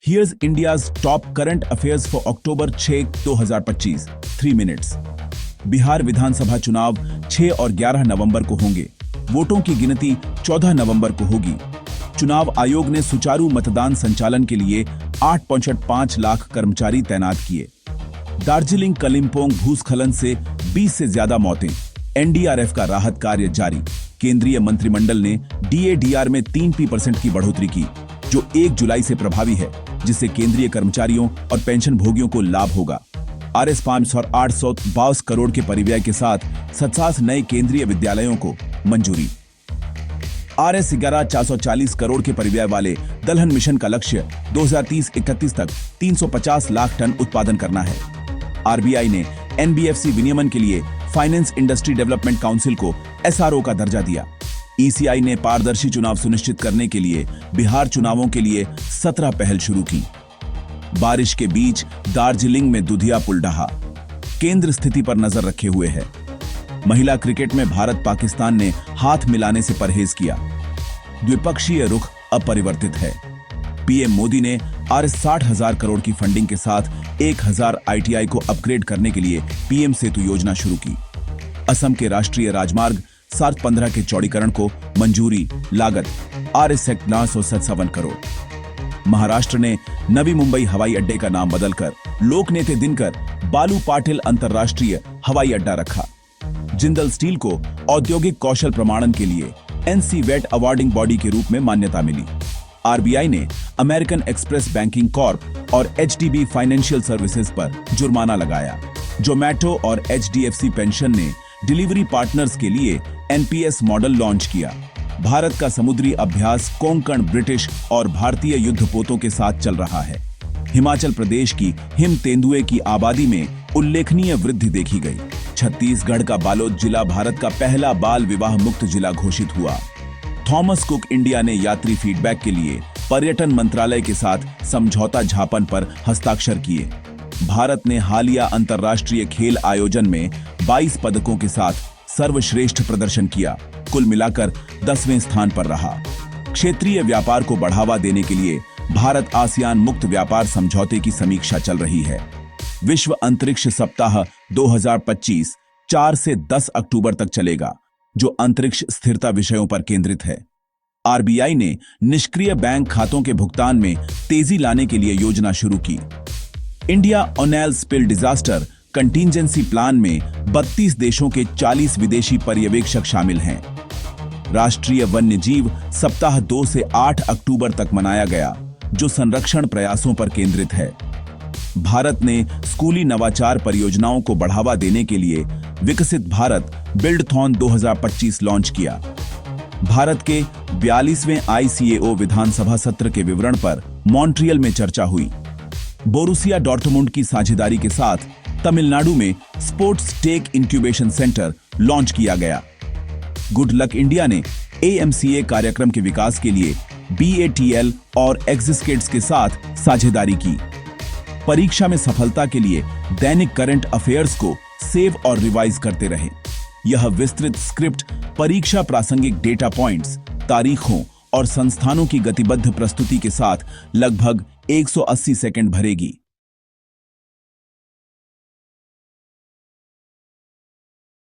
Here's India's top current affairs for October 6, 2025. 3 minutes. Bihar विधानसभा चुनाव 6 और 11 नवंबर को होंगे। वोटों की गिनती 14 नवंबर को होगी। चुनाव आयोग ने सुचारू मतदान संचालन के लिए 8.5 लाख कर्मचारी तैनात किए। दार्जिलिंग कलिम्पोंग भूस्खलन से 20 से ज्यादा मौतें। एनडीआरएफ का राहत कार्य जारी। केंद्रीय मंत्रिमंडल ने डीएडीआर में 3% की बढ़ोतरी की, जो 1 जुलाई से प्रभावी है, जिससे केंद्रीय कर्मचारियों और पेंशन भोगियों को लाभ होगा। RS 5 और 822 करोड़ के परिव्यय के साथ 57 नए केंद्रीय विद्यालयों को मंजूरी। RS 11 440 करोड़ के परिव्यय वाले दलहन मिशन का लक्ष्य 2030-31 तक 350 लाख टन उत्पादन करना है। RBI ने NBFC विनियमन के लिए फाइनेंस इंडस्ट्री डेवलपमेंट काउंसिल को SRO का दर्जा दिया। ECI ने पारदर्शी चुनाव सुनिश्चित करने के लिए बिहार चुनावों के लिए 17 पहल शुरू की। बारिश के बीच दार्जिलिंग में दुधिया पुल ढहा। केंद्र स्थिति पर नजर रखे हुए है। महिला क्रिकेट में भारत पाकिस्तान ने हाथ मिलाने से परहेज किया। द्विपक्षीय रुख अपरिवर्तित है। पीएम मोदी ने RS 60,000 करोड़ की फंडिंग के साथ 1000 ITI को अपग्रेड करने के लिए PM सेतु योजना शुरू की। असम के राष्ट्रीय राजमार्ग 715 के चौड़ीकरण को मंजूरी, लागत RS 957 करोड़। महाराष्ट्र ने नवी मुंबई हवाई अड्डे का नाम बदलकर लोकनेते दिनकर बालू पाटिल अंतरराष्ट्रीय हवाई अड्डा रखा। जिंदल स्टील को औद्योगिक कौशल प्रमाणन के लिए NCVET अवार्डिंग बॉडी के रूप में मान्यता मिली। RBI ने अमेरिकन एक्सप्रेस बैंकिंग कॉर्प और HDB फाइनेंशियल सर्विसेज पर जुर्माना लगाया। जोमैटो और HDFC पेंशन ने डिलीवरी पार्टनर्स के लिए NPS मॉडल लॉन्च किया। भारत का समुद्री अभ्यास कोंकण ब्रिटिश और भारतीय युद्धपोतों के साथ चल रहा है। हिमाचल प्रदेश की हिम तेंदुए की आबादी में उल्लेखनीय वृद्धि देखी गई। छत्तीसगढ़ का बालोद जिला भारत का पहला बाल विवाह मुक्त जिला घोषित हुआ। थॉमस कुक इंडिया ने यात्री फीडबैक के लिए पर्यटन मंत्रालय के साथ समझौता ज्ञापन पर हस्ताक्षर किए। भारत ने हालिया अंतर्राष्ट्रीय खेल आयोजन में 22 पदकों के साथ सर्वश्रेष्ठ प्रदर्शन किया। कुल मिलाकर 10वें स्थान पर रहा। क्षेत्रीय व्यापार को बढ़ावा देने के लिए भारत आसियान मुक्त व्यापार समझौते की समीक्षा चल रही है। विश्व अंतरिक्ष सप्ताह 2025 4 से 10 अक्टूबर तक चलेगा, जो अंतरिक्ष स्थिरता विषयों पर केंद्रित है। RBI ने निष्क्रिय बैंक खातों के भुगतान में तेजी लाने के लिए योजना शुरू की। India oil spill disaster contingency plan में 32 देशों के 40 विदेशी पर्यवेक्षक शामिल हैं। राष्ट्रीय वन्यजीव सप्ताह 2 से 8 अक्टूबर तक मनाया गया, जो संरक्षण प्रयासों पर केंद्रित है। भारत ने स्कूली नवाचार परियोजनाओं को बढ़ावा देने के लिए विकसित भारत बिल्डथॉन 2025 लॉन्च किया। भारत के 42वें ICAO विधानसभा सत्र के विवरण पर मॉन्ट्रियल में चर्चा हुई। बोरुसिया डॉर्टमुंड की साझेदारी के साथ तमिलनाडु में sports tech incubation centre launch किया गया। गुड लक इंडिया ने AMCA कार्यक्रम के विकास के लिए BATL और एक्सिसकिड्स के साथ साझेदारी की। परीक्षा में सफलता के लिए दैनिक करंट अफेयर्स को सेव और रिवाइज करते रहें। यह विस्तृत स्क्रिप्ट परीक्षा प्रासंगिक डेटा पॉइंट्स, तारीखों और संस्थानों की गतिबद्ध प्रस्तुति के साथ लगभग 180 सेकंड भरेगी।